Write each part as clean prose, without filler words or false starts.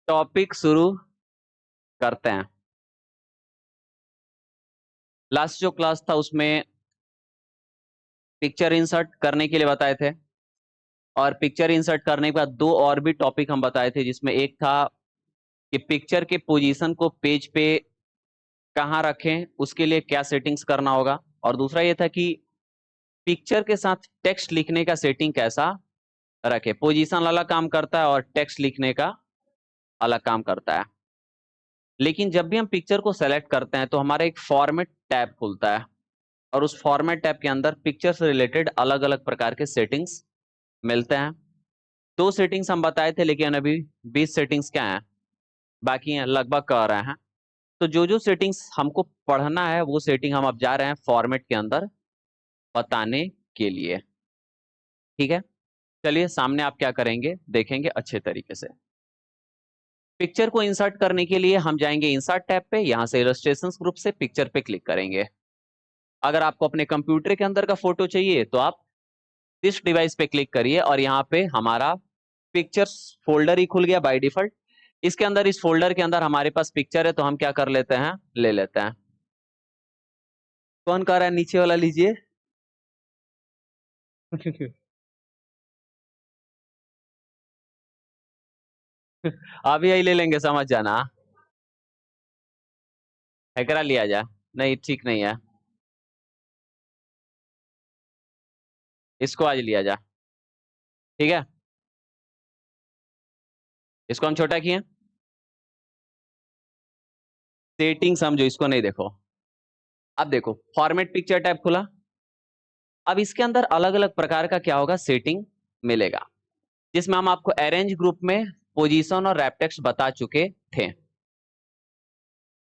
Topic शुरू करते हैं। लास्ट जो क्लास था उसमें पिक्चर इंसर्ट करने के लिए बताए थे, और पिक्चर इंसर्ट करने के बाद दो और भी टॉपिक हम बताए थे, जिसमें एक था कि पिक्चर के पोजीशन को पेज पे कहाँ रखें, उसके लिए क्या सेटिंग्स करना होगा, और दूसरा ये था कि पिक्चर के साथ टेक्स्ट लिखने का सेटिंग कैसा रखे। पोजीशन अलग काम करता है और टेक्स्ट लिखने का अलग काम करता है। लेकिन जब भी हम पिक्चर को सेलेक्ट करते हैं तो हमारा एक फॉर्मेट टैब खुलता है, और उस फॉर्मेट टैब के अंदर पिक्चर से रिलेटेड अलग अलग प्रकार के सेटिंग्स मिलते हैं। दो सेटिंग्स हम बताए थे, लेकिन अभी 20 सेटिंग्स क्या हैं बाकी हैं, लगभग कर रहे हैं। तो जो जो सेटिंग्स हमको पढ़ना है वो सेटिंग हम अब जा रहे हैं फॉर्मेट के अंदर बताने के लिए। ठीक है, चलिए सामने आप क्या करेंगे देखेंगे अच्छे तरीके से। पिक्चर को इंसर्ट करने के लिए हम जाएंगे इंसर्ट टैब पे, यहां से इलस्ट्रेशंस ग्रुप से पिक्चर पे क्लिक करेंगे। अगर आपको अपने कंप्यूटर के अंदर का फोटो चाहिए तो आप इस डिवाइस पे क्लिक करिए, और यहाँ पे हमारा पिक्चर्स फोल्डर ही खुल गया बाय डिफॉल्ट। इसके अंदर, इस फोल्डर के अंदर हमारे पास पिक्चर है, तो हम क्या कर लेते हैं, ले लेते हैं। कौन कर रहा है, नीचे वाला लीजिए। अभी यही ले लेंगे, समझ जाना। हैकरा लिया जा, नहीं ठीक नहीं है, इसको आज लिया जा। ठीक है, इसको हम छोटा किए। सेटिंग समझो, इसको नहीं देखो। अब देखो फॉर्मेट पिक्चर टैब खुला। अब इसके अंदर अलग अलग प्रकार का क्या होगा, सेटिंग मिलेगा, जिसमें हम आपको अरेंज ग्रुप में पोजीशन और रैप टेक्स्ट बता चुके थे।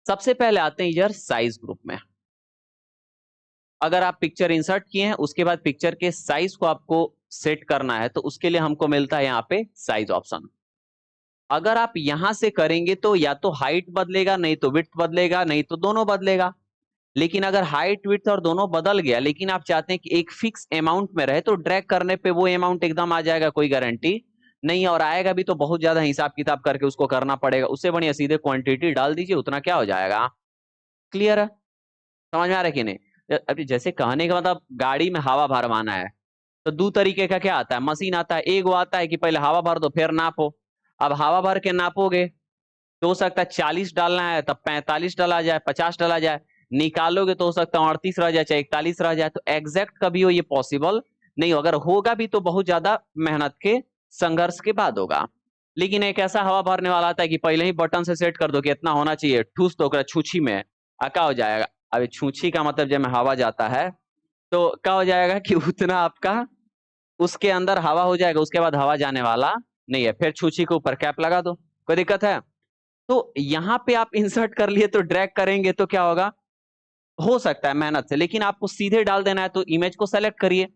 सबसे पहले आते हैं यार साइज ग्रुप में। अगर आप पिक्चर इंसर्ट किए हैं उसके बाद पिक्चर के साइज को आपको सेट करना है, तो उसके लिए हमको मिलता है यहाँ पे साइज ऑप्शन। अगर आप यहां से करेंगे तो या तो हाइट बदलेगा, नहीं तो विड्थ बदलेगा, नहीं तो दोनों बदलेगा। लेकिन अगर हाइट विड्थ और दोनों बदल गया, लेकिन आप चाहते हैं कि एक फिक्स अमाउंट में रहे, तो ड्रैग करने पे वो अमाउंट एकदम आ जाएगा, कोई गारंटी नहीं है, और आएगा भी तो बहुत ज्यादा हिसाब किताब करके उसको करना पड़ेगा। उससे बढ़िया सीधे क्वांटिटी डाल दीजिए, उतना क्या हो जाएगा। क्लियर है, समझ में आ रहा है कि नहीं। अभी जैसे कहने का मतलब, गाड़ी में हवा भरवाना है तो दो तरीके का क्या आता है, मशीन आता है। एक वो आता है कि पहले हवा भर दो फिर नापो। अब हवा भर के नापोगे तो हो सकता है 40 डालना है तब 45 डाला जाए, 50 डाला जाए। निकालोगे तो हो सकता है 38 रह जाए, चाहे 41 रह जाए। तो एग्जैक्ट कभी हो ये पॉसिबल नहीं हो, अगर होगा भी तो बहुत ज्यादा मेहनत के संघर्ष के बाद होगा। लेकिन एक ऐसा हवा भरने वाला आता है कि पहले ही बटन से सेट कर दो कि इतना होना चाहिए, ठूस दो छूछी में, क्या हो जाएगा। अभी छूछी का मतलब जब में हवा जाता है तो क्या हो जाएगा कि उतना आपका उसके अंदर हवा हो जाएगा, उसके बाद हवा जाने वाला नहीं है। फिर छूछी के ऊपर कैप लगा दो, कोई दिक्कत है। तो यहां पे आप इंसर्ट कर लिए तो ड्रैग करेंगे तो क्या होगा, हो सकता है मेहनत से, लेकिन आपको सीधे डाल देना है। तो इमेज को सेलेक्ट करिए,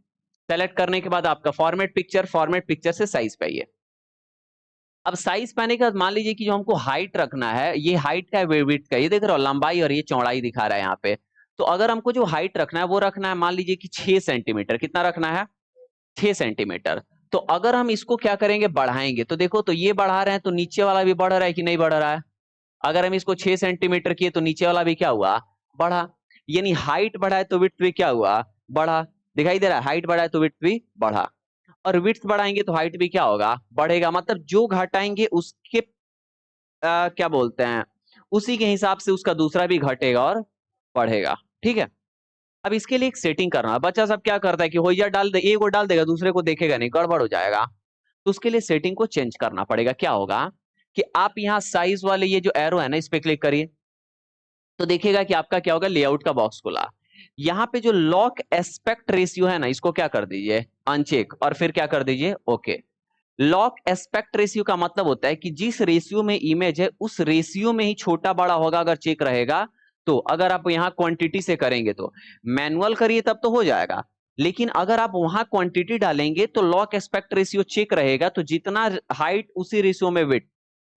सेलेक्ट करने के बाद आपका फॉर्मेट पिक्चर से साइज पाइए। अब साइज पाने के बाद मान लीजिए कि जो हमको हाइट रखना है, ये हाइट का विड्थ का, ये देख रहे हो लंबाई और ये चौड़ाई दिखा रहा है यहाँ पे। तो अगर हमको जो हाइट रखना है वो रखना है, मान लीजिए कि 6 सेंटीमीटर। कितना रखना है, 6 सेंटीमीटर। तो अगर हम इसको क्या करेंगे, बढ़ाएंगे, तो देखो तो ये बढ़ा रहे हैं तो नीचे वाला भी बढ़ रहा है कि नहीं बढ़ रहा है। अगर हम इसको 6 सेंटीमीटर किए तो नीचे वाला भी क्या हुआ, बढ़ा। यानी हाइट बढ़ा है तो विड्थ भी क्या हुआ, बढ़ा। दिखाई दे रहा है, हाइट बढ़ा है तो विड्थ भी बढ़ा। और विड्थ बढ़ाएंगे तो हाइट भी क्या होगा, बढ़ेगा। मतलब जो घटाएंगे उसके क्या बोलते हैं, उसी के हिसाब से उसका दूसरा भी घटेगा और बढ़ेगा। ठीक है, अब इसके लिए एक सेटिंग करना है। बच्चा सब क्या करता है कि होइया डाल दे, एक को डाल देगा दूसरे को देखेगा नहीं, गड़बड़ हो जाएगा। तो उसके लिए सेटिंग को चेंज करना पड़ेगा। क्या होगा कि आप यहाँ साइज वाले ये जो एरो है ना, इस पे क्लिक करिए, तो देखिएगा कि आपका क्या होगा, लेआउट का बॉक्स खुला। यहाँ पे जो लॉक एस्पेक्ट रेशियो है ना, इसको क्या कर दीजिए, अनचेक, और फिर क्या कर दीजिए, ओके। लॉक एस्पेक्ट रेशियो का मतलब होता है कि जिस रेशियो में इमेज है उस रेशियो में ही छोटा बड़ा होगा, अगर चेक रहेगा तो। अगर आप यहाँ क्वांटिटी से करेंगे तो, मैनुअल करिए तब तो हो जाएगा, लेकिन अगर आप वहां क्वांटिटी डालेंगे तो लॉक एस्पेक्ट रेशियो चेक रहेगा। तो जितना हाइट उसी रेशियो में विड्थ,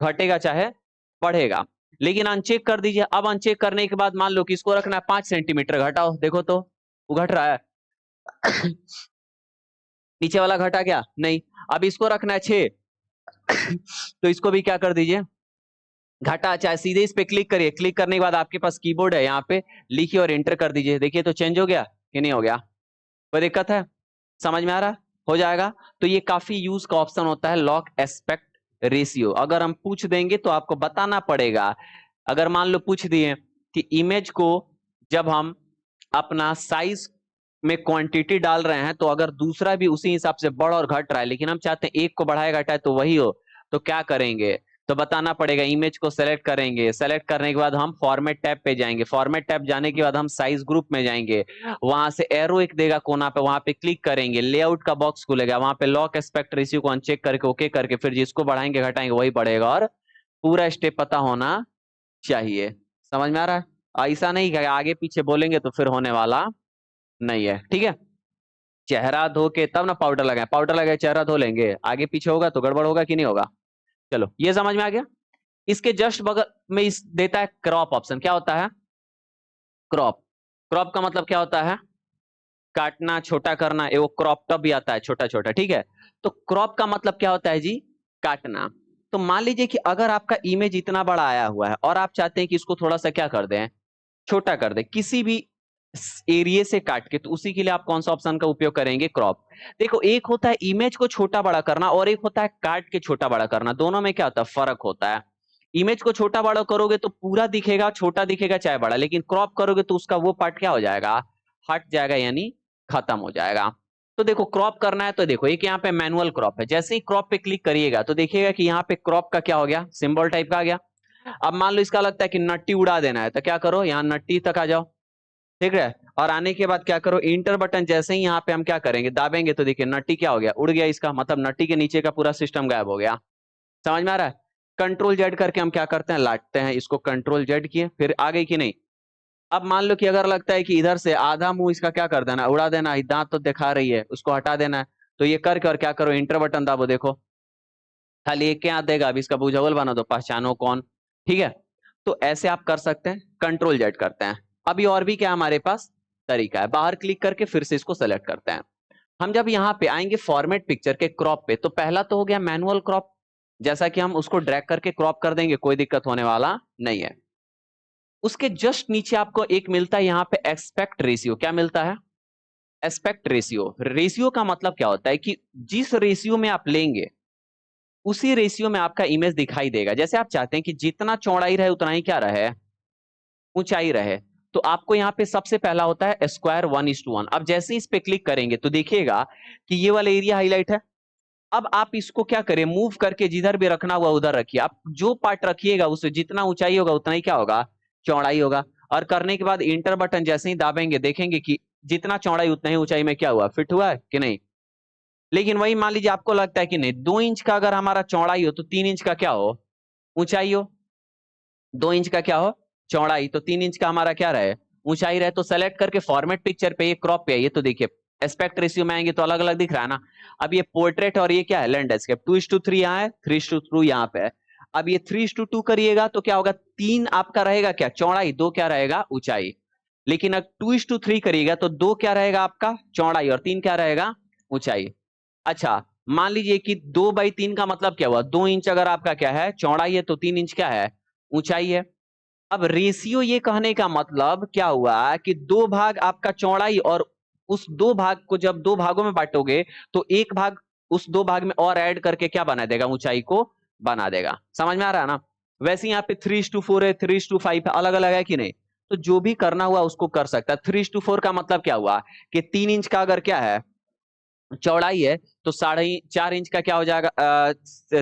घटेगा चाहे बढ़ेगा। लेकिन अनचेक कर दीजिए। अब अनचेक करने के बाद मान लो कि इसको रखना है 5 सेंटीमीटर, घटाओ देखो तो वो घट रहा है। नीचे वाला घटा क्या, नहीं। अब इसको रखना है 6, तो इसको भी क्या कर दीजिए, घटा, चाहे सीधे इस पे क्लिक करिए, क्लिक करने के बाद आपके पास कीबोर्ड है, यहाँ पे लिखिए और एंटर कर दीजिए। देखिए तो चेंज हो गया कि नहीं हो गया? कोई दिक्कत है? समझ में आ रहा है? हो जाएगा। तो ये काफी यूज का ऑप्शन होता है लॉक एस्पेक्ट रेशियो। अगर हम पूछ देंगे तो आपको बताना पड़ेगा। अगर मान लो पूछ दिए कि इमेज को जब हम अपना साइज में क्वांटिटी डाल रहे हैं, तो अगर दूसरा भी उसी हिसाब से बढ़ और घट रहा है, लेकिन हम चाहते हैं एक को बढ़ाए घटाए तो वही हो, तो क्या करेंगे? तो बताना पड़ेगा। इमेज को सेलेक्ट करेंगे, सेलेक्ट करने के बाद हम फॉर्मेट टैब पे जाएंगे, फॉर्मेट टैब जाने के बाद हम साइज ग्रुप में जाएंगे, वहां से एरो एक देगा कोना पे, वहां पे क्लिक करेंगे, लेआउट का बॉक्स खुलेगा, वहां पे लॉक एस्पेक्ट रेशियो को अनचेक करके ओके करके फिर जिसको बढ़ाएंगे घटाएंगे वही बढ़ेगा, और पूरा स्टेप पता होना चाहिए। समझ में आ रहा है? ऐसा नहीं कि आगे पीछे बोलेंगे तो फिर होने वाला नहीं है, ठीक है? चेहरा धो के तब ना पाउडर लगाए, पाउडर लगाए चेहरा धो लेंगे, आगे पीछे होगा तो गड़बड़ होगा कि नहीं होगा? चलो ये समझ में आ गया। इसके जस्ट बगल में इस देता है क्रॉप ऑप्शन। क्या होता है क्रॉप? क्रॉप का मतलब क्या होता है? काटना, छोटा करना। वो क्रॉप टॉप भी आता है छोटा छोटा, ठीक है? तो क्रॉप का मतलब क्या होता है जी? काटना। तो मान लीजिए कि अगर आपका इमेज इतना बड़ा आया हुआ है और आप चाहते हैं कि इसको थोड़ा सा क्या कर दें, छोटा कर दे किसी भी एरिया से काट के, तो उसी के लिए आप कौन सा ऑप्शन का उपयोग करेंगे? क्रॉप। देखो एक होता है इमेज को छोटा बड़ा करना और एक होता है काट के छोटा बड़ा करना, दोनों में क्या होता है? फर्क होता है। इमेज को छोटा बड़ा करोगे तो पूरा दिखेगा, छोटा दिखेगा चाहे बड़ा, लेकिन क्रॉप करोगे तो उसका वो पार्ट क्या हो जाएगा? हट जाएगा, यानी खत्म हो जाएगा। तो देखो क्रॉप करना है तो देखो एक यहाँ पे मैनुअल क्रॉप है, जैसे ही क्रॉप पे क्लिक करिएगा तो देखिएगा कि यहाँ पे क्रॉप का क्या हो गया? सिंबल टाइप का आ गया। अब मान लो इसका लगता है कि नट्टी उड़ा देना है, तो क्या करो? यहाँ नट्टी तक आ जाओ, ठीक है? और आने के बाद क्या करो? इंटर बटन जैसे ही यहाँ पे हम क्या करेंगे? दाबेंगे तो देखिए नट्टी क्या हो गया? उड़ गया। इसका मतलब नट्टी के नीचे का पूरा सिस्टम गायब हो गया। समझ में आ रहा है? कंट्रोल जेड करके हम क्या करते हैं? लाटते हैं इसको, कंट्रोल जेड किए, फिर आ गई कि नहीं? अब मान लो कि अगर लगता है कि इधर से आधा मुंह इसका क्या कर देना? उड़ा देना, दांत तो दिखा रही है, उसको हटा देना है, तो ये करके और क्या करो? इंटर बटन दाबो, देखो खाली एक क्या देगा? अब इसका बुझावल बना दो, पहचानो कौन, ठीक है? तो ऐसे आप कर सकते हैं, कंट्रोल जेड करते हैं। अभी और भी क्या हमारे पास तरीका है, बाहर क्लिक करके फिर से इसको सेलेक्ट करते हैं। हम जब यहाँ पे आएंगे फॉर्मेट पिक्चर के क्रॉप पे, तो पहला तो हो गया मैनुअल क्रॉप, जैसा कि हम उसको ड्रैग करके क्रॉप कर देंगे, कोई दिक्कत होने वाला नहीं है। उसके जस्ट नीचे आपको एक मिलता है यहाँ पे एस्पेक्ट रेशियो। क्या मिलता है? Aspect ratio. रेशियो का मतलब क्या होता है कि जिस रेशियो में आप लेंगे उसी रेशियो में आपका इमेज दिखाई देगा। जैसे आप चाहते हैं कि जितना चौड़ाई रहे उतना ही क्या रहे? ऊंचाई रहे। तो आपको यहाँ पे सबसे पहला होता है स्क्वायर 1:1। अब जैसे ही इस पे क्लिक करेंगे तो देखिएगा कि ये वाला एरिया हाईलाइट है। अब आप इसको क्या करें? मूव करके जिधर भी रखना हुआ उधर रखिए। आप जो पार्ट रखिएगा उससे जितना ऊंचाई होगा उतना ही क्या होगा? चौड़ाई होगा। और करने के बाद इंटर बटन जैसे ही दाबेंगे देखेंगे कि जितना चौड़ाई उतना ही ऊंचाई में क्या हुआ? फिट हुआ है कि नहीं? लेकिन वही मान लीजिए आपको लगता है कि नहीं, 2 इंच का अगर हमारा चौड़ाई हो तो 3 इंच का क्या हो? ऊंचाई हो। 2 इंच का क्या हो? चौड़ाई। तो 3 इंच का हमारा क्या रहे? ऊंचाई रहे। तो सेलेक्ट करके फॉर्मेट पिक्चर पे, ये क्रॉप पे आइए तो देखिए एस्पेक्ट रेशियो में आएंगे तो अलग अलग दिख रहा है ना। अब ये पोर्ट्रेट और ये क्या है? लैंडस्केप। 2:3 यहाँ है, 3:2 यहाँ पे है। अब ये 3:2 करिएगा तो क्या होगा? 3 आपका रहेगा क्या? चौड़ाई। 2 क्या रहेगा? ऊंचाई। लेकिन अब 2:3 करिएगा तो 2 क्या रहेगा आपका? चौड़ाई, और 3 क्या रहेगा? ऊंचाई। अच्छा मान लीजिए कि 2/3 का मतलब क्या हुआ? 2 इंच अगर आपका क्या है? चौड़ाई है, तो 3 इंच क्या है? ऊंचाई है। अब रेशियो ये कहने का मतलब क्या हुआ कि दो भाग आपका चौड़ाई, और उस दो भाग को जब दो भागों में बांटोगे तो एक भाग उस दो भाग में और ऐड करके क्या बना देगा? ऊंचाई को बना देगा। समझ में आ रहा है ना? वैसे यहाँ पे 3:4 है, 3:5 है, अलग अलग है कि नहीं? तो जो भी करना हुआ उसको कर सकता है। 3:4 का मतलब क्या हुआ कि 3 इंच का अगर क्या है? चौड़ाई है, तो 4.5 इंच का क्या हो जाएगा?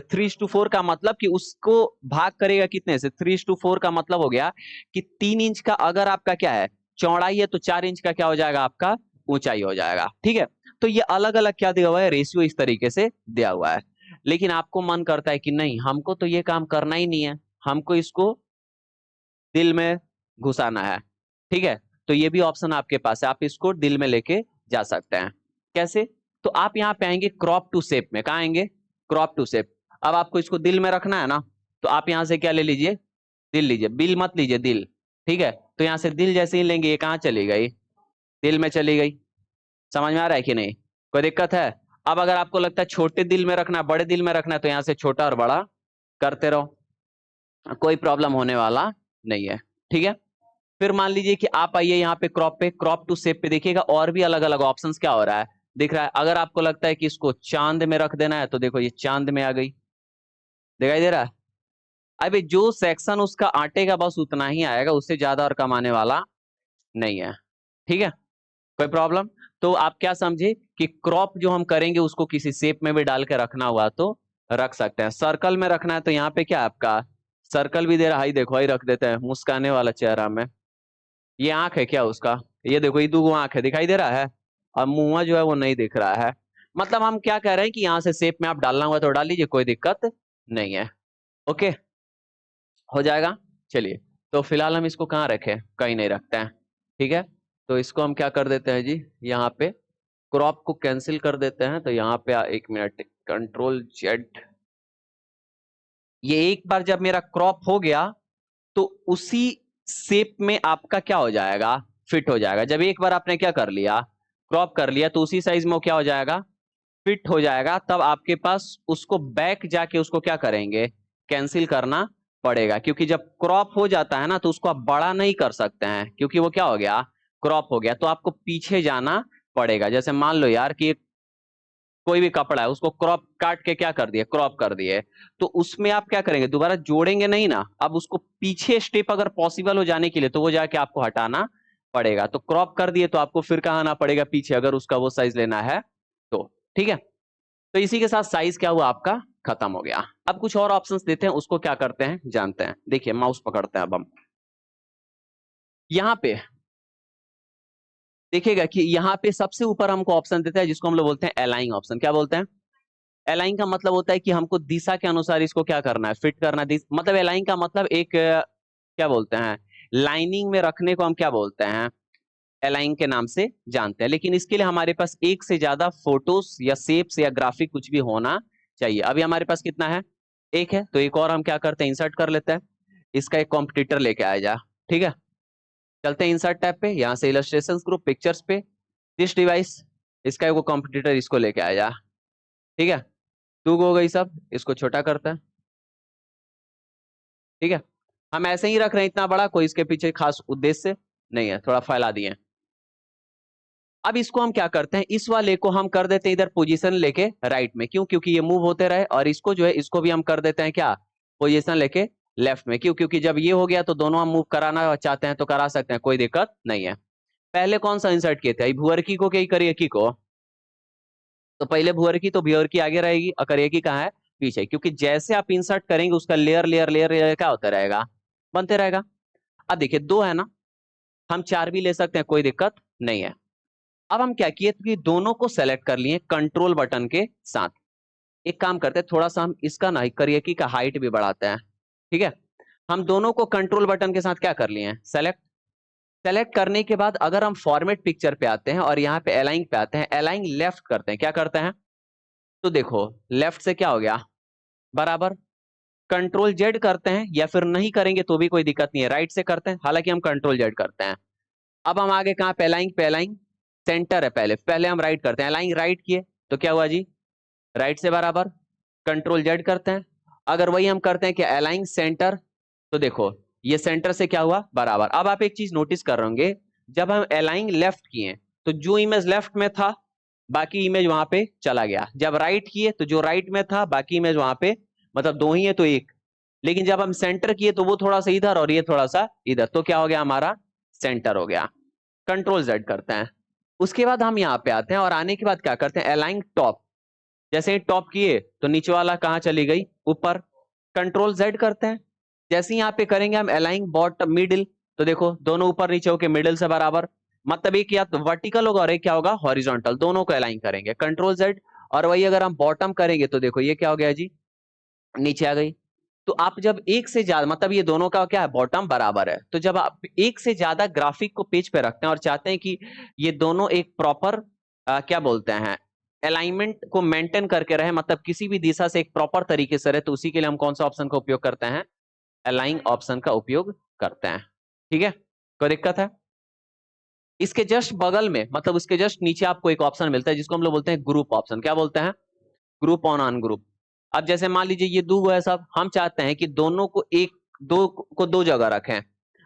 3:4 का मतलब कि उसको भाग करेगा कितने से? 3:4 का मतलब हो गया कि 3 इंच का अगर आपका क्या है? चौड़ाई है, तो 4 इंच का क्या हो जाएगा? आपका ऊंचाई हो जाएगा, ठीक है? तो ये अलग अलग क्या दिया हुआ है? रेशियो इस तरीके से दिया हुआ है। लेकिन आपको मन करता है कि नहीं, हमको तो ये काम करना ही नहीं है, हमको इसको दिल में घुसाना है, ठीक है? तो ये भी ऑप्शन आपके पास है, आप इसको दिल में लेके जा सकते हैं। कैसे? तो आप यहाँ पे आएंगे क्रॉप टू शेप में। कहाँ आएंगे? Crop to shape. अब आपको इसको दिल में रखना है ना, तो आप यहाँ से क्या ले लीजिए? दिल लीजिए, बिल मत लीजिए, दिल, ठीक है? तो यहाँ से दिल जैसे ही लेंगे ये कहाँ चली गई? दिल में चली गई। समझ में आ रहा है कि नहीं? कोई दिक्कत है? अब अगर आपको लगता है छोटे दिल में रखना है, बड़े दिल में रखना है, तो यहाँ से छोटा और बड़ा करते रहो। कोई प्रॉब्लम होने वाला नहीं है, ठीक है। फिर मान लीजिए कि आप आइए यहाँ पे क्रॉप टू शेप पे, देखिएगा और भी अलग अलग ऑप्शंस क्या हो रहा है, दिख रहा है। अगर आपको लगता है कि इसको चांद में रख देना है तो देखो ये चांद में आ गई, दिखाई दे रहा है। अभी जो सेक्शन उसका आटे का बस उतना ही आएगा, उससे ज्यादा और कम आने वाला नहीं है, ठीक है। कोई प्रॉब्लम? तो आप क्या समझे कि क्रॉप जो हम करेंगे उसको किसी शेप में भी डाल के रखना हुआ तो रख सकते हैं। सर्कल में रखना है तो यहाँ पे क्या है आपका सर्कल भी दे रहा है, देखो ही रख देते हैं मुस्काने वाला चेहरा में। ये आंख है क्या उसका, ये देखो ये दो आंख है, दिखाई दे रहा है, और मुंह जो है वो नहीं दिख रहा है। मतलब हम क्या कह रहे हैं कि यहाँ से शेप में आप डालना हुआ तो डाल लीजिए, कोई दिक्कत नहीं है। ओके, हो जाएगा। चलिए, तो फिलहाल हम इसको कहाँ रखें, कहीं नहीं रखते हैं, ठीक है। तो इसको हम क्या कर देते हैं जी, यहाँ पे क्रॉप को कैंसिल कर देते हैं। तो यहाँ पे एक मिनट, कंट्रोल जेड। ये एक बार जब मेरा क्रॉप हो गया तो उसी शेप में आपका क्या हो जाएगा, फिट हो जाएगा। जब एक बार आपने क्या कर लिया, क्रॉप कर लिया, तो उसी साइज में वो क्या हो जाएगा, फिट हो जाएगा। तब आपके पास उसको बैक जाके उसको क्या करेंगे, कैंसिल करना पड़ेगा। क्योंकि जब क्रॉप हो जाता है ना तो उसको आप बड़ा नहीं कर सकते हैं, क्योंकि वो क्या हो गया, क्रॉप हो गया। तो आपको पीछे जाना पड़ेगा। जैसे मान लो यार कि कोई भी कपड़ा है, उसको क्रॉप काट के क्या कर दिए, क्रॉप कर दिए, तो उसमें आप क्या करेंगे, दोबारा जोड़ेंगे नहीं ना। अब उसको पीछे स्टेप अगर पॉसिबल हो जाने के लिए तो वो जाके आपको हटाना पड़ेगा। तो क्रॉप कर दिए तो आपको फिर कहाँ आना पड़ेगा, पीछे, अगर उसका वो साइज लेना है तो, ठीक है। तो इसी के साथ साइज क्या हुआ आपका, खत्म हो गया। अब कुछ और ऑप्शंस देते हैं, उसको क्या करते हैं जानते हैं। देखिए माउस पकड़ते हैं अब हम, यहाँ पे देखिएगा कि यहाँ पे सबसे ऊपर हमको ऑप्शन देता है जिसको हम लोग बोलते हैं अलाइन ऑप्शन। क्या बोलते हैं, अलाइन का मतलब होता है कि हमको दिशा के अनुसार इसको क्या करना है, फिट करना है। मतलब अलाइन का मतलब एक क्या बोलते हैं, लाइनिंग में रखने को हम क्या बोलते हैं, अलाइन के नाम से जानते हैं। लेकिन इसके लिए हमारे पास एक से ज्यादा फोटोज या शेप्स या ग्राफिक कुछ भी होना चाहिए। अभी हमारे पास कितना है, एक है। तो एक और हम क्या करते हैं, इंसर्ट कर लेते हैं। इसका एक कॉम्पिटिटर लेके आया जा, ठीक है। चलते हैं इंसर्ट टैब पे, यहाँ से इलस्ट्रेशन ग्रुप पिक्चर्स पे, दिस डिवाइस, इसका एक कॉम्पिटिटर इसको लेके आया जा, ठीक है। टू हो गई सब, इसको छोटा करता है, ठीक है। हम ऐसे ही रख रहे हैं इतना बड़ा, कोई इसके पीछे खास उद्देश्य नहीं है, थोड़ा फैला दिए। अब इसको हम क्या करते हैं, इस वाले को हम कर देते हैं इधर पोजीशन लेके राइट में। क्यों, क्योंकि ये मूव होते रहे। और इसको जो है, इसको भी हम कर देते हैं क्या, पोजीशन लेके लेफ्ट में। क्यों, क्योंकि जब ये हो गया तो दोनों हम मूव कराना चाहते हैं तो करा सकते हैं, कोई दिक्कत नहीं है। पहले कौन सा इंसर्ट किए थे, भुअरकी को क्या करिएकी को, तो पहले भुअरकी, तो भुअरकी आगे रहेगी और करिएकी कहाँ है, पीछे। क्योंकि जैसे आप इंसर्ट करेंगे उसका लेयर लेयर लेयर लेयर क्या होता रहेगा, बनते रहेगा। अब देखिए दो है ना, हम चार भी ले सकते हैं, कोई दिक्कत नहीं है। अब हम क्या किए कि दोनों को सेलेक्ट कर लिए कंट्रोल बटन के साथ। एक काम करते हैं, थोड़ा सा हम इसका ना करिएकी का हाइट भी बढ़ाते हैं, ठीक है। हम दोनों को कंट्रोल बटन के साथ क्या कर लिए हैं, सेलेक्ट। सेलेक्ट करने के बाद अगर हम फॉर्मेट पिक्चर पे आते हैं और यहाँ पे अलाइन पे आते हैं, अलाइन लेफ्ट करते हैं, क्या करते हैं, तो देखो लेफ्ट से क्या हो गया, बराबर। कंट्रोल जेड करते हैं, या फिर नहीं करेंगे तो भी कोई दिक्कत नहीं है, राइट से करते हैं, हालांकि हम कंट्रोल जेड करते हैं। अब हम आगे कहाँ पे, अलाइन पे, अलाइन सेंटर है, पहले पहले हम राइट करते हैं, अलाइन राइट किए तो क्या हुआ जी, राइट से बराबर। कंट्रोल जेड करते हैं, अगर वही हम करते हैं कि अलाइन सेंटर, तो देखो ये सेंटर से क्या हुआ, बराबर। अब आप एक चीज नोटिस कर रहे होंगे, जब हम अलाइन लेफ्ट किए तो जो इमेज लेफ्ट में था बाकी इमेज वहां पे चला गया। जब राइट किए तो जो राइट में था बाकी इमेज वहां पे, मतलब दो ही है तो एक। लेकिन जब हम सेंटर किए तो वो थोड़ा सा इधर और ये थोड़ा सा इधर, तो क्या हो गया, हमारा सेंटर हो गया। कंट्रोल जेड करते हैं। उसके बाद हम यहाँ पे आते हैं और आने के बाद क्या करते हैं, अलाइन टॉप। जैसे ही टॉप किए तो नीचे वाला कहाँ चली गई, ऊपर। कंट्रोल जेड करते हैं। जैसे ही यहाँ पे करेंगे हम अलाइन बॉटम मिडिल, तो देखो दोनों ऊपर नीचे होके मिडिल से बराबर। मतलब एक या तो वर्टिकल होगा और एक क्या होगा, हॉरिजॉन्टल, दोनों को अलाइन करेंगे, कंट्रोल जेड। और वही अगर हम बॉटम करेंगे तो देखो ये क्या हो गया जी, नीचे आ गई। तो आप जब एक से ज्यादा, मतलब ये दोनों का क्या है, बॉटम बराबर है, तो जब आप एक से ज्यादा ग्राफिक को पेज पे रखते हैं और चाहते हैं कि ये दोनों एक प्रॉपर क्या बोलते हैं, अलाइनमेंट को मेंटेन करके रहे, मतलब किसी भी दिशा से एक प्रॉपर तरीके से रहे, तो उसी के लिए हम कौन सा ऑप्शन का उपयोग करते हैं, अलाइन ऑप्शन का उपयोग करते हैं, ठीक है। कोई दिक्कत है? इसके जस्ट बगल में, मतलब उसके जस्ट नीचे आपको एक ऑप्शन मिलता है जिसको हम लोग बोलते हैं ग्रुप ऑप्शन। क्या बोलते हैं, ग्रुप ऑन ग्रुप। अब जैसे मान लीजिए ये दो है सब, हम चाहते हैं कि दोनों को एक दो को दो जगह रखें।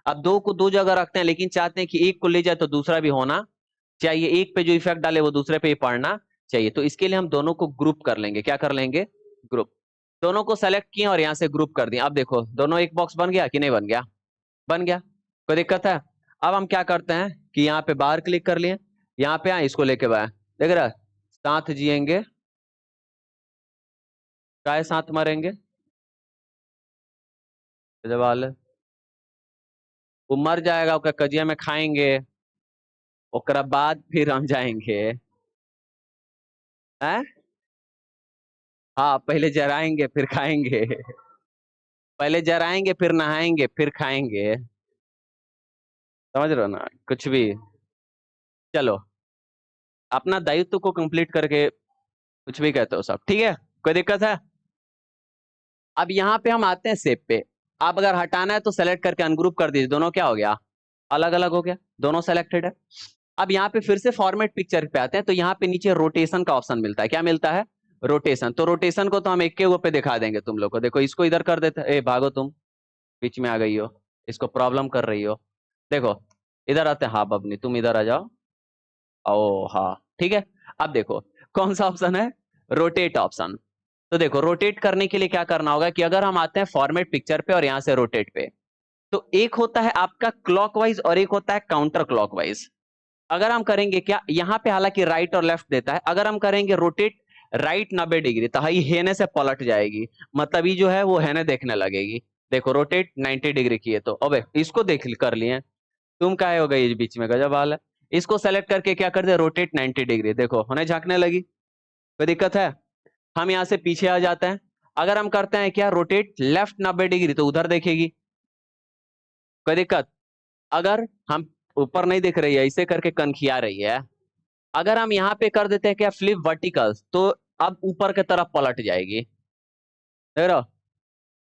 अब दो को दो जगह रखते हैं, लेकिन चाहते हैं कि एक को ले जाए तो दूसरा भी होना चाहिए, एक पे जो इफेक्ट डाले वो दूसरे पे ही पड़ना चाहिए। तो इसके लिए हम दोनों को ग्रुप कर लेंगे। क्या कर लेंगे? ग्रुप। दोनों को सेलेक्ट किए और यहाँ से ग्रुप कर दिया। अब देखो दोनों एक बॉक्स बन गया कि नहीं बन गया? बन गया। कोई दिक्कत है? अब हम क्या करते हैं कि यहाँ पे बाहर क्लिक कर लिए, यहाँ पे आए, इसको लेके बाहर, देख रहा है, साथ जिएंगे काय साथ मरेंगे वाले। वो मर जाएगा, ओकर कजिया में खाएंगे, ओकरा बाद फिर हम जाएंगे। हैं? हाँ, पहले जराएंगे फिर खाएंगे। पहले जराएंगे फिर नहाएंगे फिर खाएंगे। समझ रहे हो ना? कुछ भी। चलो, अपना दायित्व को कंप्लीट करके कुछ भी कहते हो सब, ठीक है, कोई दिक्कत है? अब यहाँ पे हम आते हैं सेव पे। अब अगर हटाना है तो सेलेक्ट करके अनग्रुप कर दीजिए, दोनों क्या हो गया? अलग अलग हो गया, दोनों सेलेक्टेड है। अब यहाँ पे फिर से फॉर्मेट पिक्चर पे आते हैं, तो यहाँ पे नीचे रोटेशन का ऑप्शन मिलता है। क्या मिलता है? रोटेशन। तो रोटेशन को तो हम एक के वो पे दिखा देंगे तुम लोग को। देखो इसको इधर कर देते, ए भागो तुम, बीच में आ गई हो, इसको प्रॉब्लम कर रही हो। देखो इधर आते हैं, हाँ बबनी तुम इधर आ जाओ। ओ हाँ, ठीक है। अब देखो कौन सा ऑप्शन है? Rotate option. तो देखो रोटेट करने के लिए क्या करना होगा कि अगर हम आते हैं फॉर्मेट पिक्चर पे और यहां से रोटेट पे, तो एक होता है आपका क्लॉकवाइज और एक होता है काउंटर क्लॉकवाइज। अगर हम करेंगे क्या, यहाँ पे हालांकि राइट और लेफ्ट देता है, अगर हम करेंगे रोटेट राइट 90 डिग्री, तो ही हेने से पलट जाएगी, मतलब ये जो है वो हेने देखने लगेगी। देखो रोटेट 90 डिग्री किए तो, अबे इसको देख कर लिए, तुम काहे हो गई बीच में, गजब हाल है। इसको सेलेक्ट करके क्या कर दे, रोटेट 90 डिग्री, देखो होने झांकने लगी। कोई दिक्कत है? हम यहाँ से पीछे आ जाते हैं। अगर हम करते हैं क्या, रोटेट लेफ्ट 90 डिग्री, तो उधर देखेगी। कोई दिक्कत? अगर हम ऊपर नहीं दिख रही है, इसे करके कनखिया रही है। अगर हम यहाँ पे कर देते हैं क्या, फ्लिप वर्टिकल, तो अब ऊपर की तरफ पलट जाएगी। देख रहे हो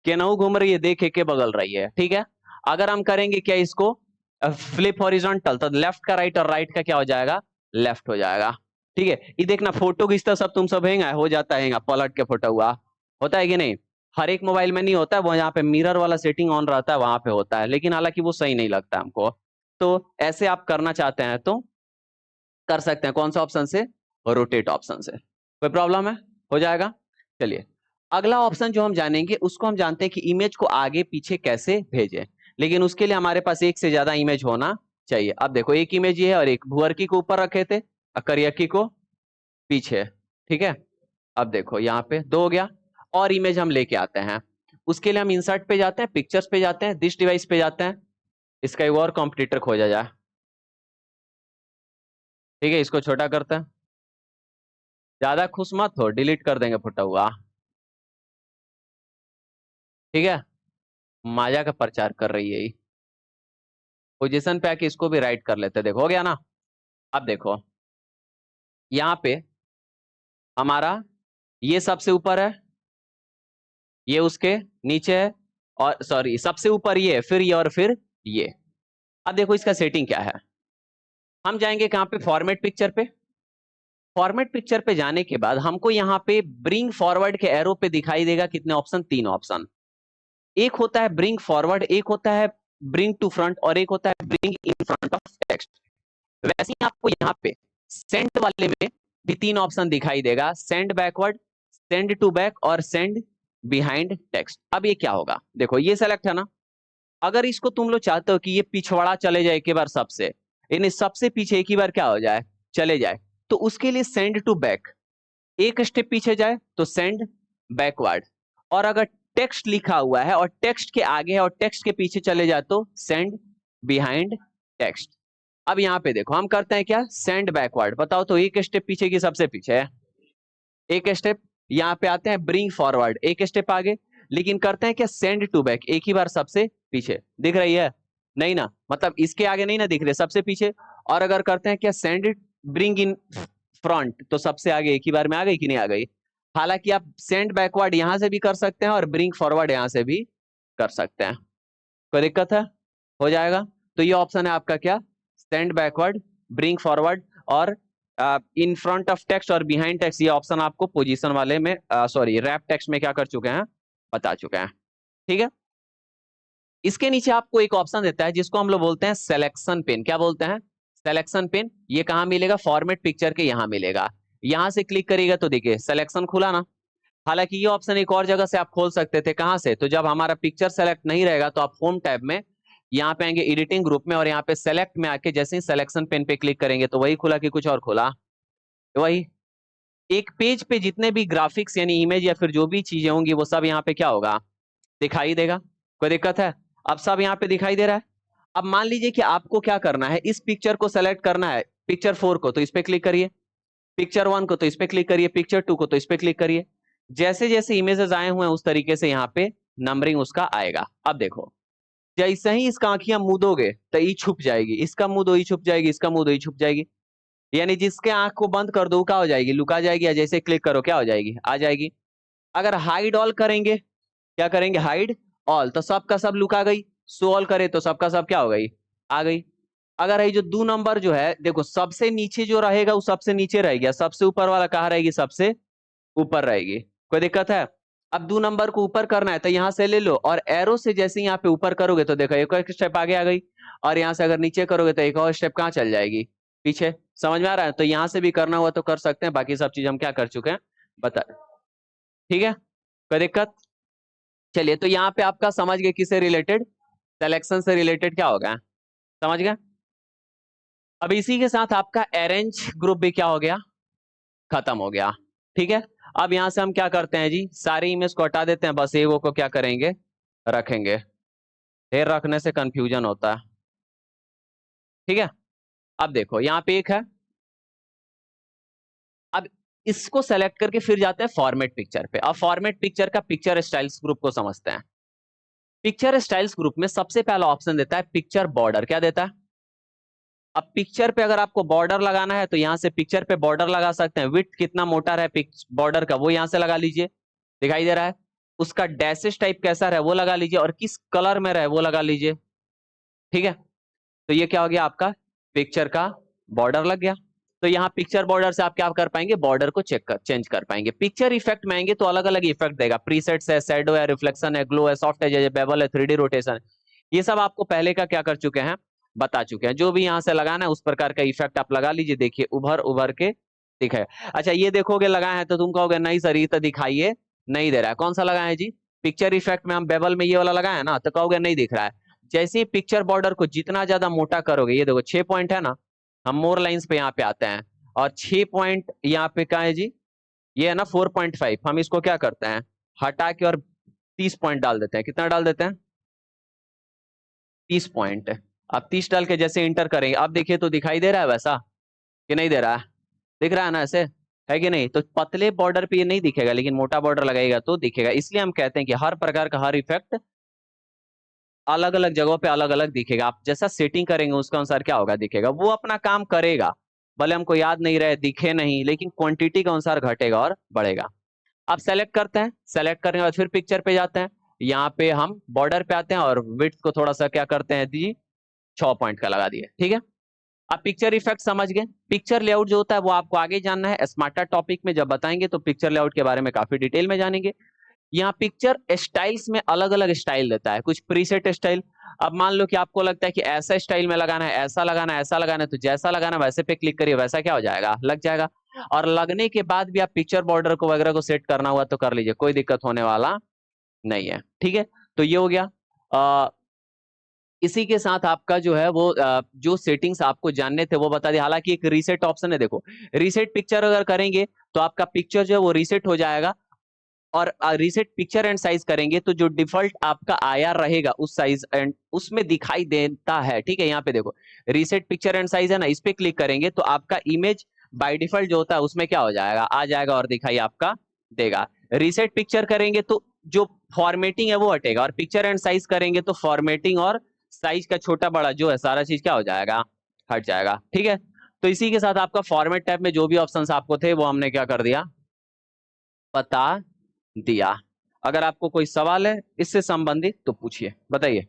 केनहू घूम रही है, देखे के बगल रही है, ठीक है। अगर हम करेंगे क्या इसको, फ्लिप हॉरिजॉन्टल, तो लेफ्ट का राइट और राइट का क्या हो जाएगा, लेफ्ट हो जाएगा। ठीक है, ये देखना फोटो खींचता सब तुम सब हैंगा हो जाता है पलट के फोटो हुआ, होता है कि नहीं? हर एक मोबाइल में नहीं होता है वो, यहाँ पे मिरर वाला सेटिंग ऑन रहता है वहां पे होता है, लेकिन हालांकि वो सही नहीं लगता हमको। तो ऐसे आप करना चाहते हैं तो कर सकते हैं, कौन सा ऑप्शन से, रोटेट ऑप्शन से। कोई प्रॉब्लम है? हो जाएगा। चलिए अगला ऑप्शन जो हम जानेंगे उसको हम जानते हैं कि इमेज को आगे पीछे कैसे भेजें, लेकिन उसके लिए हमारे पास एक से ज्यादा इमेज होना चाहिए। अब देखो एक इमेज ये है और एक भुअरकी को ऊपर रखे थे और करियकी को पीछे, ठीक है। अब देखो यहाँ पे दो हो गया, और इमेज हम लेके आते हैं। उसके लिए हम इंसर्ट पे जाते हैं, पिक्चर्स पे जाते हैं, दिस डिवाइस पे जाते हैं, इसका एक और कॉम्पिटिटर खोजा जाए। ठीक है, इसको छोटा करते हैं, ज्यादा खुश मत हो, डिलीट कर देंगे फुटा हुआ। ठीक है, माया का प्रचार कर रही है। पोजीशन पे आके इसको भी राइट कर लेते हैं, देखो हो गया ना। अब देखो यहाँ पे हमारा ये सबसे ऊपर है, ये उसके नीचे है, और सॉरी सबसे ऊपर ये, फिर ये और फिर ये। अब देखो इसका सेटिंग क्या है। हम जाएंगे कहां पे, फॉर्मेट पिक्चर पे। फॉर्मेट पिक्चर पे जाने के बाद हमको यहाँ पे ब्रिंग फॉरवर्ड के एरो पे दिखाई देगा कितने ऑप्शन, तीन ऑप्शन। एक होता है ब्रिंग फॉरवर्ड, एक होता है ब्रिंग टू फ्रंट, और एक होता है bring in front of text. वैसे ही आपको यहाँ पे सेंड वाले में भी तीन ऑप्शन दिखाई देगा, send backward, send to back और सेंड बिहाइंड टेक्स्ट। अब ये क्या होगा, देखो ये सेलेक्ट है ना। अगर इसको तुम लोग चाहते हो कि ये पिछवाड़ा चले जाए एक बार सबसे, यानी सबसे पीछे एक ही बार क्या हो जाए, चले जाए, तो उसके लिए सेंड टू बैक, एक स्टेप पीछे जाए तो सेंड बैकवर्ड। और अगर टेक्स्ट लिखा हुआ है और टेक्स्ट के आगे है और टेक्स्ट के पीछे चले जाए तो सेंड बिहाइंड टेक्स्ट। अब यहाँ पे देखो हम करते हैं क्या, सेंड बैकवर्ड, बताओ तो एक स्टेप पीछे की सबसे पीछे है, एक स्टेप। यहाँ पे आते हैं ब्रिंग फॉरवर्ड, एक स्टेप आगे, लेकिन करते हैं क्या, सेंड टू बैक, एक ही बार सबसे पीछे। दिख रही है? नहीं ना, मतलब इसके आगे नहीं ना दिख रहे, सबसे पीछे। और अगर करते हैं क्या, सेंड ब्रिंग इन फ्रंट, तो सबसे आगे एक ही बार में आ गई कि नहीं आ गई? हालांकि आप सेंड बैकवर्ड यहां से भी कर सकते हैं और ब्रिंग फॉरवर्ड यहां से भी कर सकते हैं। कोई दिक्कत है? हो जाएगा। तो ये ऑप्शन है आपका क्या, सेंड बैकवर्ड, ब्रिंग फॉरवर्ड और इन फ्रंट ऑफ टेक्स्ट और बिहाइंड टेक्स्ट। ये ऑप्शन आपको पोजीशन वाले में, सॉरी रैप टेक्स्ट में क्या कर चुके हैं, बता चुके हैं। ठीक है। इसके नीचे आपको एक ऑप्शन देता है जिसको हम लोग बोलते हैं सिलेक्शन पिन। क्या बोलते हैं? Selection pin. ये कहाँ मिलेगा? फॉर्मेट पिक्चर के यहाँ मिलेगा। यहां से क्लिक करिएगा तो देखिए सिलेक्शन खुला ना। हालांकि ये ऑप्शन एक और जगह से आप खोल सकते थे। कहां से? तो जब हमारा पिक्चर सेलेक्ट नहीं रहेगा तो आप होम टैब में यहाँ पे आएंगे, एडिटिंग ग्रुप में, और यहाँ पे सेलेक्ट में आके जैसे ही सिलेक्शन पेन पे क्लिक करेंगे तो वही खुला कि कुछ और खुला? वही। एक पेज पे जितने भी ग्राफिक्स यानी इमेज या फिर जो भी चीजें होंगी वो सब यहाँ पे क्या होगा? दिखाई देगा। कोई दिक्कत है? अब सब यहाँ पे दिखाई दे रहा है। अब मान लीजिए कि आपको क्या करना है, इस पिक्चर को सेलेक्ट करना है, पिक्चर 4 को, तो इस पे क्लिक करिए। पिक्चर 1 को तो इस पे क्लिक करिए। पिक्चर 2 को तो इस पे क्लिक करिए। जैसे जैसे इमेजेस आए हुए हैं उस तरीके से यहाँ पे नंबरिंग उसका आएगा। अब देखो, जैसे ही इसका आंखियां मूदोगे तो ई छुप जाएगी, इसका मुंह दो ई छुप जाएगी, इसका मुंह दो ई छुप जाएगी। यानी जिसके आंख को बंद कर दो क्या हो जाएगी? लुका जाएगी। या जैसे क्लिक करो क्या हो जाएगी? आ जाएगी। अगर हाइड ऑल करेंगे, क्या करेंगे? हाइड ऑल, तो सबका सब लुका गई। शो ऑल करे तो सबका सब क्या हो गई? आ गई। अगर ये जो 2 नंबर जो है देखो, सबसे नीचे जो रहेगा वो सबसे नीचे रहेगी, सबसे ऊपर वाला कहाँ रहेगी? सबसे ऊपर रहेगी। कोई दिक्कत है? अब 2 नंबर को ऊपर करना है तो यहां से ले लो, और एरो से जैसे ही यहाँ पे ऊपर करोगे तो देखो एक और स्टेप आगे आ गई, और यहां से अगर नीचे करोगे तो एक और स्टेप कहाँ चल जाएगी? पीछे। समझ में आ रहा है? तो यहां से भी करना हुआ तो कर सकते हैं, बाकी सब चीज हम क्या कर चुके हैं बता। ठीक है, कोई दिक्कत? चलिए, तो यहाँ पे आपका समझ गए किससे रिलेटेड? सिलेक्शन से रिलेटेड क्या होगा? समझ गए? अब इसी के साथ आपका अरेंज ग्रुप भी क्या हो गया? खत्म हो गया। ठीक है। अब यहां से हम क्या करते हैं जी, सारी इमेज को हटा देते हैं, बस एगो को क्या करेंगे? रखेंगे। ढेर रखने से कंफ्यूजन होता है। ठीक है। अब देखो यहाँ पे एक है। अब इसको सेलेक्ट करके फिर जाते हैं फॉर्मेट पिक्चर पे। अब फॉर्मेट पिक्चर का पिक्चर स्टाइल्स ग्रुप को समझते हैं। पिक्चर स्टाइल्स ग्रुप में सबसे पहला ऑप्शन देता है पिक्चर बॉर्डर। क्या देता है? अब पिक्चर पे अगर आपको बॉर्डर लगाना है तो यहां से पिक्चर पे बॉर्डर लगा सकते हैं। विड्थ कितना मोटा रहे बॉर्डर का वो यहां से लगा लीजिए, दिखाई दे रहा है। उसका डैशेस टाइप कैसा रहे वो लगा लीजिए, और किस कलर में रहे वो लगा लीजिए। ठीक है। तो ये क्या हो गया? आपका पिक्चर का बॉर्डर लग गया। तो यहाँ पिक्चर बॉर्डर से आप क्या कर पाएंगे? बॉर्डर को चेंज कर पाएंगे। पिक्चर इफेक्ट में आएंगे तो अलग अलग इफेक्ट देगा। प्रीसेट्स है, शैडो है, रिफ्लेक्शन है, ग्लो है, सॉफ्ट है, बेवल है, 3D रोटेशन है। ये सब आपको पहले का क्या कर चुके हैं? बता चुके हैं। जो भी यहाँ से लगाना है उस प्रकार का इफेक्ट आप लगा लीजिए। देखिए उभर उभर के दिखाए। अच्छा, ये देखोगे लगाए हैं तो तुम कहोगे नहीं सर ये तो दिखाइए नहीं दे रहा है। कौन सा लगाए हैं जी? पिक्चर इफेक्ट में हम बेवल में ये वाला लगाए हैं ना, तो कहोगे नहीं दिख रहा है। जैसे ही पिक्चर बॉर्डर को जितना ज्यादा मोटा करोगे, ये देखो 6 पॉइंट है ना, हम मोर लाइंस पे यहाँ पे आते हैं, और 6 पॉइंट यहाँ पे कहा है जी? ये है ना 4.5। हम इसको क्या करते हैं? हटा के और 30 पॉइंट डाल देते हैं। कितना डाल देते हैं? 30 पॉइंट। अब 30 डाल के जैसे इंटर करेंगे, अब देखिए तो दिखाई दे रहा है वैसा कि नहीं दे रहा है? दिख रहा है ना ऐसे, है कि नहीं? तो पतले बॉर्डर पे ये नहीं दिखेगा, लेकिन मोटा बॉर्डर लगाएगा तो दिखेगा। इसलिए हम कहते हैं कि हर प्रकार का हर इफेक्ट अलग अलग जगहों पे अलग अलग दिखेगा। आप जैसा सेटिंग करेंगे उसके अनुसार क्या होगा? दिखेगा। वो अपना काम करेगा, भले हमको याद नहीं रहे, दिखे नहीं, लेकिन क्वांटिटी के अनुसार घटेगा और बढ़ेगा। आप सेलेक्ट करते हैं, सेलेक्ट करने के बाद फिर पिक्चर पे जाते हैं। यहाँ पे हम बॉर्डर पे आते हैं और विड्थ को थोड़ा सा क्या करते हैं जी? 6 पॉइंट का लगा दिए। ठीक है। आप पिक्चर इफेक्ट समझ गए। पिक्चर लेआउट जो होता है वो आपको आगे जानना है। स्मार्टर टॉपिक में जब बताएंगे तो पिक्चर लेआउट के बारे में काफी डिटेल में जानेंगे। यहाँ पिक्चर स्टाइल्स में अलग अलग स्टाइल देता है, कुछ प्रीसेट स्टाइल। अब मान लो कि आपको लगता है कि ऐसा स्टाइल में लगाना है, ऐसा लगाना है, ऐसा लगाना है, तो जैसा लगाना वैसे पे क्लिक करिए, वैसा क्या हो जाएगा? लग जाएगा। और लगने के बाद भी आप पिक्चर बॉर्डर को वगैरह को सेट करना हुआ तो कर लीजिए, कोई दिक्कत होने वाला नहीं है। ठीक है। तो ये हो गया। इसी के साथ आपका जो है वो जो सेटिंग्स आपको जानने थे वो बता दिया। हालांकि एक रीसेट ऑप्शन है, देखो रीसेट पिक्चर अगर करेंगे तो आपका पिक्चर जो है वो रीसेट हो जाएगा। और रीसेट पिक्चर एंड साइज करेंगे तो जो डिफॉल्ट आपका आईआर रहेगा उस साइज एंड उसमें दिखाई देता है। ठीक है। यहाँ पे देखो रीसेट पिक्चर एंड साइज है ना, इस पे क्लिक करेंगे तो आपका इमेज बाय डिफॉल्ट जो होता है उसमें क्या हो जाएगा? आ जाएगा और दिखाई आपका देगा। रीसेट पिक्चर करेंगे तो जो फॉर्मेटिंग है वो हटेगा, और पिक्चर एंड साइज करेंगे तो फॉर्मेटिंग और साइज का छोटा बड़ा जो है सारा चीज क्या हो जाएगा? हट जाएगा। ठीक है। तो इसी के साथ आपका फॉर्मेट टैब में जो भी ऑप्शंस आपको थे वो हमने क्या कर दिया? बता दिया। अगर आपको कोई सवाल है इससे संबंधित तो पूछिए, बताइए।